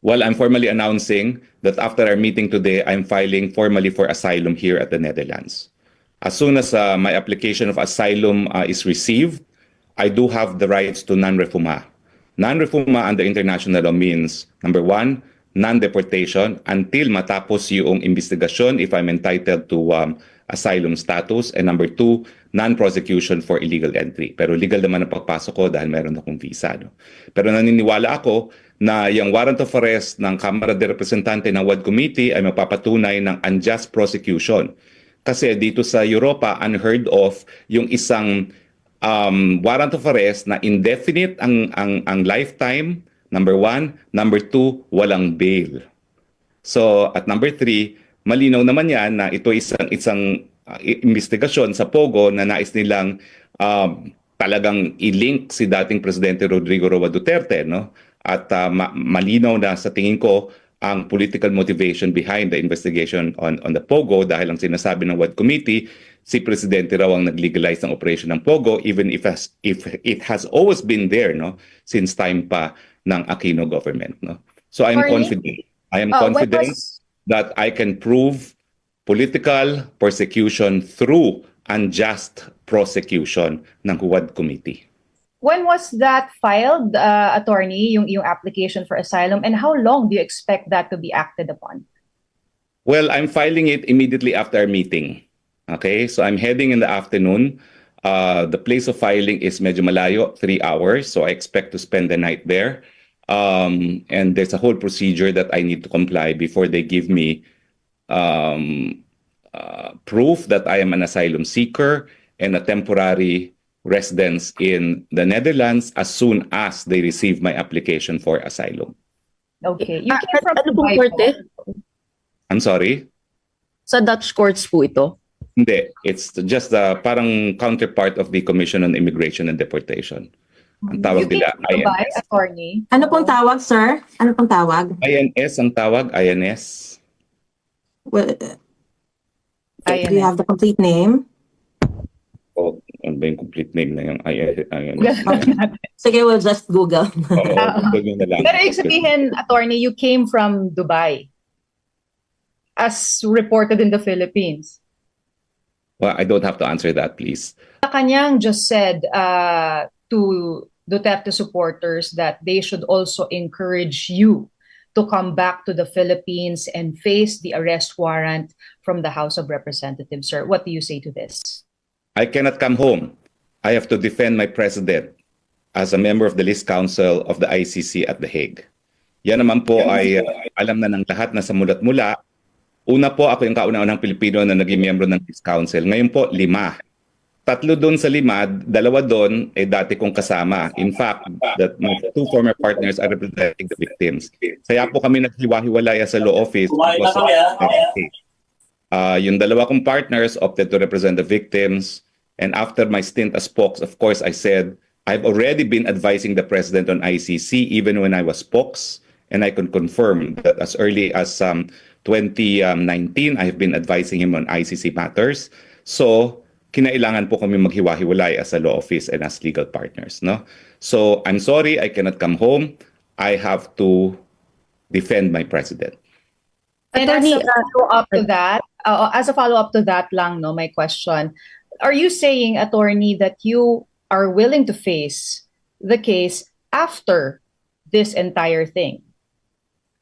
Well, I'm formally announcing that after our meeting today, I'm filing formally for asylum here at the Netherlands. As soon as my application of asylum is received, I do have the rights to non-refoulement. Non-refoulement under international law means, number one, non-deportation until matapos yung investigasyon if I'm entitled to asylum status. And number two, non-prosecution for illegal entry. Pero legal naman ang pagpasok ko dahil meron akong visa. No? Pero naniniwala ako na yung warrant of arrest ng Kamara de Representante ng WAD Committee ay mapapatunay ng unjust prosecution. Kasi dito sa Europa, unheard of yung isang warrant of arrest na indefinite ang lifetime, number one. Number two, walang bail. So, at number three, malinaw naman yan na ito isang investigasyon sa Pogo na nais nilang talagang i-link si dating Presidente Rodrigo Roa Duterte, no? At malinaw na sa tingin ko ang political motivation behind the investigation on the Pogo dahil ang sinasabi ng WAD Committee, si Presidente raw ang nag-legalize ng operation ng Pogo even if it has always been there, no, since time pa ng Aquino government, no. So I'm confident. I am confident that I can prove political persecution through unjust prosecution ng WAD Committee. When was that filed, attorney, yung application for asylum, and how long do you expect that to be acted upon? Well, I'm filing it immediately after our meeting. Okay, so I'm heading in the afternoon. The place of filing is medyo malayo, 3 hours, so I expect to spend the night there. And there's a whole procedure that I need to comply before they give me proof that I am an asylum seeker and a temporary residence in the Netherlands as soon as they receive my application for asylum. Okay. You came from ano pong korte? I'm sorry? Sa Dutch courts po ito? Hindi. It's just parang counterpart of the Commission on Immigration and Deportation. Ang tawag nila Dubai, INS. attorney. Ano pong tawag, sir? Ano pong tawag? INS ang tawag, INS. Well, do you have the complete name? O, ano ba yung complete name na yung INS? Sige, we'll just Google. Google na lang. Pero ibig sabihin, attorney, you came from Dubai as reported in the Philippines. Well, I don't have to answer that, please. Kanyang just said to Duterte supporters that they should also encourage you to come back to the Philippines and face the arrest warrant from the House of Representatives. Sir, what do you say to this? I cannot come home. I have to defend my president as a member of the List Council of the ICC at The Hague. Yan naman po ay alam na ng lahat na sa mulat mula. Una po, ako yung kauna-unang Pilipino na naging miyembro ng List Council. Ngayon po, 5. 3 doon sa 5, 2 doon ay dati kong kasama. In fact, that my 2 former partners are representing the victims. Kaya po kami naghiwa-hiwalay sa law office. Yung 2 kong partners opted to represent the victims. And after my stint as POX, of course, I said, I've already been advising the president on ICC even when I was POX. And I can confirm that as early as 2019, I've been advising him on ICC matters. So, kinailangan po kami maghiwa-hiwalay as a law office and as legal partners. No? So, I'm sorry, I cannot come home. I have to defend my president. And as a follow-up to that, lang, no, my question, are you saying, attorney, that you are willing to face the case after this entire thing?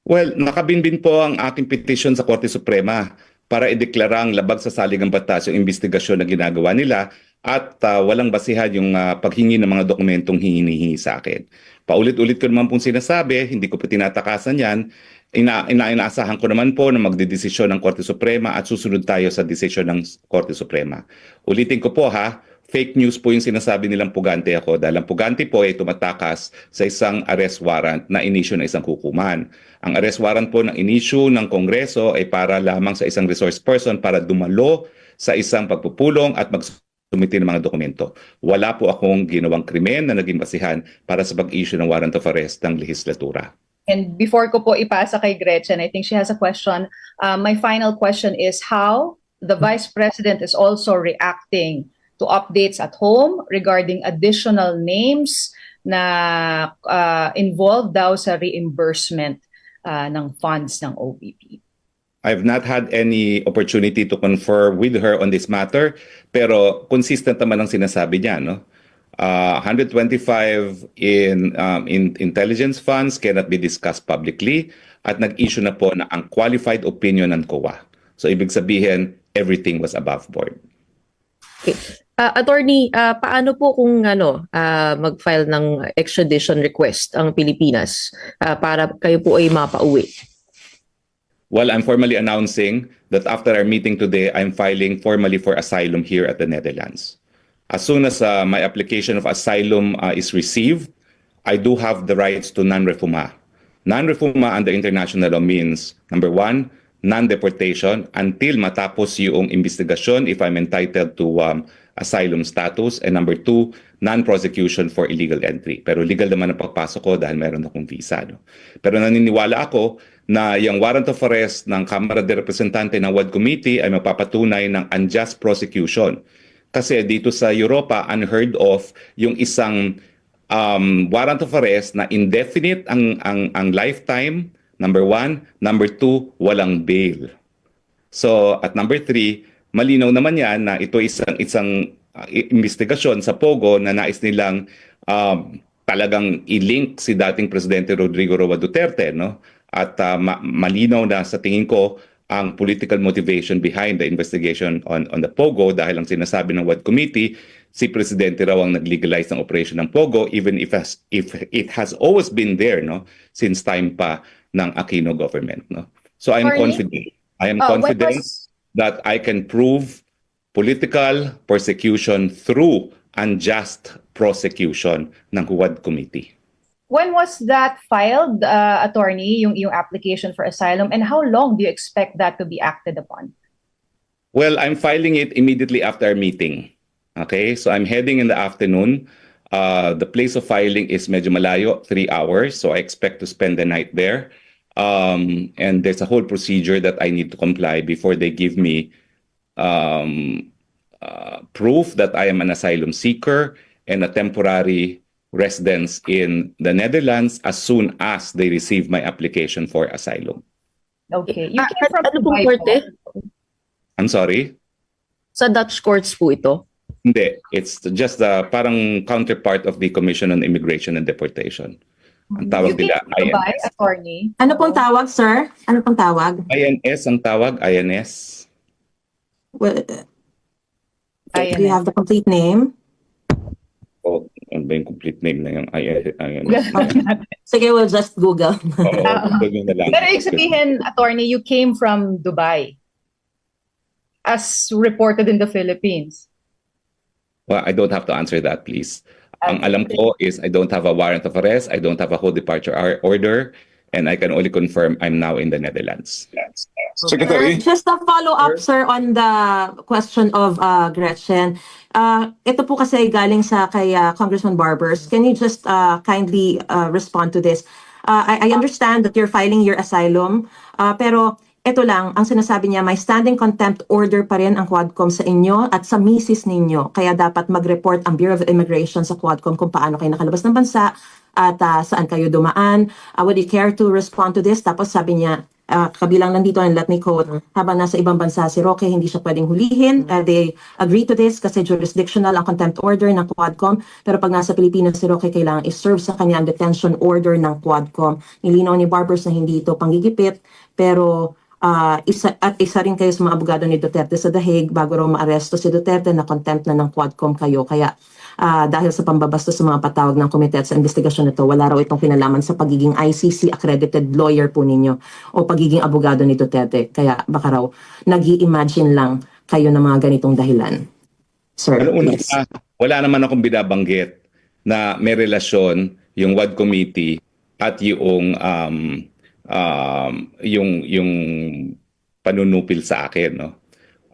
Well, nakabinbin po ang aking petition sa Korte Suprema para ideklara ang labag sa saligang batas yung investigasyon na ginagawa nila at walang basihan yung paghingi ng mga dokumentong hinihingi sa akin. Paulit-ulit ko naman pong sinasabi, hindi ko po tinatakasan yan. Inaasahan ko naman po na magdedesisyon ng Korte Suprema at susunod tayo sa desisyon ng Korte Suprema. Ulitin ko po fake news po yung sinasabi nilang pugante ako dahil ang pugante po ay tumatakas sa isang arrest warrant na inisyu ng isang hukuman. Ang arrest warrant po ng inisyu ng Kongreso ay para lamang sa isang resource person para dumalo sa isang pagpupulong at magsumite ng mga dokumento. Wala po akong ginawang krimen na naging basihan para sa pag-issue ng warrant of arrest ng lehislatura. And before ko po ipasa kay Gretchen, I think she has a question. My final question is how the Vice President is also reacting to updates at home regarding additional names na involved daw sa reimbursement ng funds ng OVP? I've not had any opportunity to confer with her on this matter, pero consistent naman ang sinasabi niya, no? 125 in intelligence funds cannot be discussed publicly at nag-issue na po na ang qualified opinion ng COA. So ibig sabihin, everything was above board. Okay. Attorney, paano po kung mag-file ng extradition request ang Pilipinas para kayo po ay mapauwi? Well, I'm formally announcing that after our meeting today, I'm filing formally for asylum here at the Netherlands. As soon as my application of asylum is received, I do have the rights to non-refoulement. Non-refoulement under international law means, number one, non-deportation until matapos yung investigasyon if I'm entitled to asylum status, and number two, non-prosecution for illegal entry. Pero legal naman ang pagpasok ko dahil meron akong visa. No? Pero naniniwala ako na yung warrant of arrest ng Kamara de Representante ng WAD Committee ay mapapatunay ng unjust prosecution. Kasi dito sa Europa, unheard of yung isang warrant of arrest na indefinite ang lifetime, number one. Number two, walang bail. So, at number three, malinaw naman yan na ito isang investigasyon sa Pogo na nais nilang talagang i-link si dating Presidente Rodrigo Roa Duterte, no? At malinaw na sa tingin ko ang political motivation behind the investigation on the Pogo dahil ang sinasabi ng WAD Committee, si Presidente raw ang nag-legalize ng operation ng Pogo even if it has always been there, no, since time pa ng Aquino government, no. So I am confident. I am confident that I can prove political persecution through unjust prosecution ng WAD Committee. When was that filed, attorney, yung application for asylum, and how long do you expect that to be acted upon? Well, I'm filing it immediately after our meeting. Okay, so I'm heading in the afternoon. The place of filing is medyo malayo, 3 hours, so I expect to spend the night there. And there's a whole procedure that I need to comply before they give me proof that I am an asylum seeker and a temporary residence in the Netherlands as soon as they receive my application for asylum. Okay. You came from Ano pong Dubai korte? po? I'm sorry? Sa Dutch courts po ito? Hindi. It's just the parang counterpart of the Commission on Immigration and Deportation. Ang tawag You came nila from Dubai, INS. attorney? Ano pong tawag, sir? Ano pong tawag? INS ang tawag, INS. Well, do you INS. have the complete name? O, ano ba yung complete name na yung INS? Sige, we'll just Google. Google na lang. Pero ibig sabihin, attorney, you came from Dubai as reported in the Philippines. Well, I don't have to answer that, please. Ang alam ko is I don't have a warrant of arrest, I don't have a whole departure order, and I can only confirm I'm now in the Netherlands. Secretary? Just a follow-up, sir, on the question of Gretchen. Ito po kasi galing sa kay Congressman Barbers. Can you just kindly respond to this? I understand that you're filing your asylum, pero ito lang, ang sinasabi niya, may standing contempt order pa rin ang Quadcom sa inyo at sa misis ninyo. Kaya dapat mag-report ang Bureau of Immigration sa Quadcom kung paano kayo nakalabas ng bansa at saan kayo dumaan. Would you care to respond to this? Tapos sabi niya, kabilang nandito ang let me quote, habang nasa ibang bansa si Roque, hindi siya pwedeng hulihin. They agree to this kasi jurisdictional ang contempt order ng Quadcom. Pero pag nasa Pilipinas si Roque, kailangan i-serve sa kanya ang detention order ng Quadcom. Nilinaw ni Barbers na hindi ito panggigipit, pero isa rin kayo sa mga abogado ni Duterte sa The Hague bago raw maaresto si Duterte na contempt na ng Quadcom kayo. Kaya dahil sa pambabastos sa mga patawag ng komite at sa investigasyon nito, wala raw itong kinalaman sa pagiging ICC accredited lawyer po ninyo o pagiging abogado ni Duterte. Kaya baka raw nag-i-imagine lang kayo ng mga ganitong dahilan. Sir, please. Wala naman akong binabanggit na may relasyon yung WAD Committee at yung panunupil sa akin, no?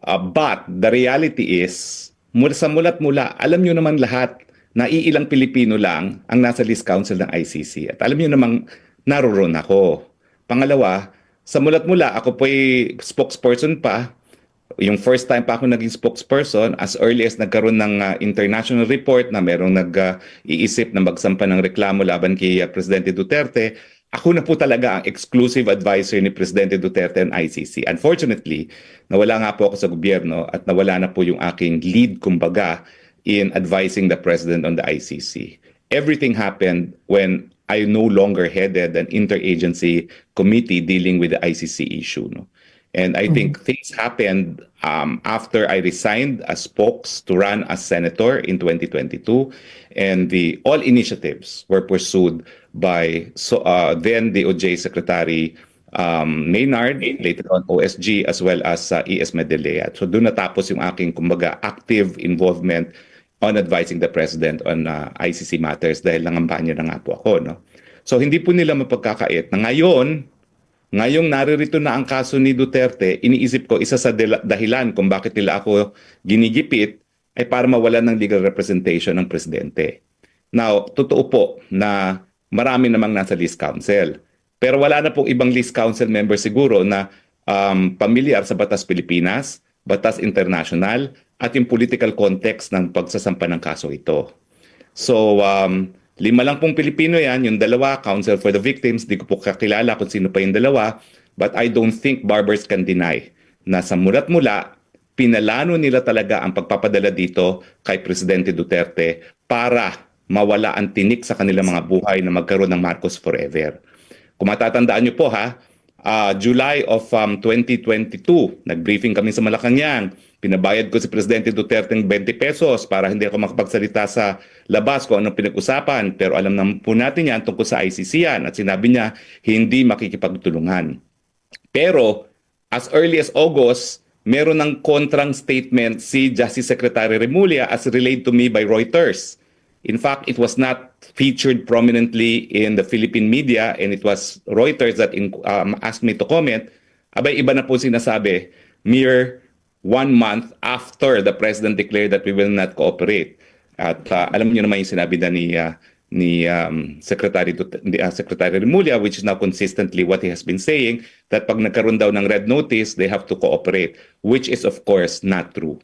But the reality is, sa mulat mula, alam nyo naman lahat na iilang Pilipino lang ang nasa list council ng ICC. At alam nyo namang naroon ako. Pangalawa, sa mulat mula, ako po'y spokesperson pa. Yung first time pa ako naging spokesperson, as early as nagkaroon ng international report na merong nag-iisip na magsampa ng reklamo laban kay Presidente Duterte, ako na po talaga ang exclusive advisor ni Presidente Duterte and ICC. Unfortunately, nawala nga po ako sa gobyerno at nawala na po yung aking lead, kumbaga, in advising the President on the ICC. Everything happened when I no longer headed an interagency committee dealing with the ICC issue. No? And I think things happened after I resigned as spokes to run as senator in 2022, and all initiatives were pursued by then DOJ Secretary Maynard, later on OSG, as well as ES Medelea. So doon natapos yung aking, kumbaga, active involvement on advising the President on ICC matters dahil nangampanya na nga po ako. No? So hindi po nila mapagkakait na ngayong naririto na ang kaso ni Duterte, iniisip ko isa sa dahilan kung bakit nila ako ginigipit ay para mawalan ng legal representation ng presidente. Now, totoo po na marami namang nasa list council. Pero wala na pong ibang list council member siguro na pamilyar sa Batas Pilipinas, Batas International, at yung political context ng pagsasampa ng kaso ito. So, 5 lang pong Pilipino yan, yung 2, counsel for the victims, di ko po kakilala kung sino pa yung 2, but I don't think barbers can deny na sa mulat mula, pinalano nila talaga ang pagpapadala dito kay Presidente Duterte para mawala ang tinik sa kanilang mga buhay na magkaroon ng Marcos Forever. Kung matatandaan nyo po July of 2022, nag-briefing kami sa Malacanang. Pinabayad ko si Presidente Duterte ng 20 pesos para hindi ako makapagsalita sa labas kung anong pinag-usapan. Pero alam naman po natin yan tungkol sa ICC yan. At sinabi niya, hindi makikipagtulungan. Pero as early as August, meron ng kontrang statement si Justice Secretary Remulla as relayed to me by Reuters. In fact, it was not featured prominently in the Philippine media, and it was Reuters that asked me to comment. Abay, iba na po sinasabi, mere 1 month after the President declared that we will not cooperate. At alam niyo naman yung sinabi na ni Secretary Remulla, which is now consistently what he has been saying, that pag nagkaroon daw ng red notice, they have to cooperate, which is of course not true.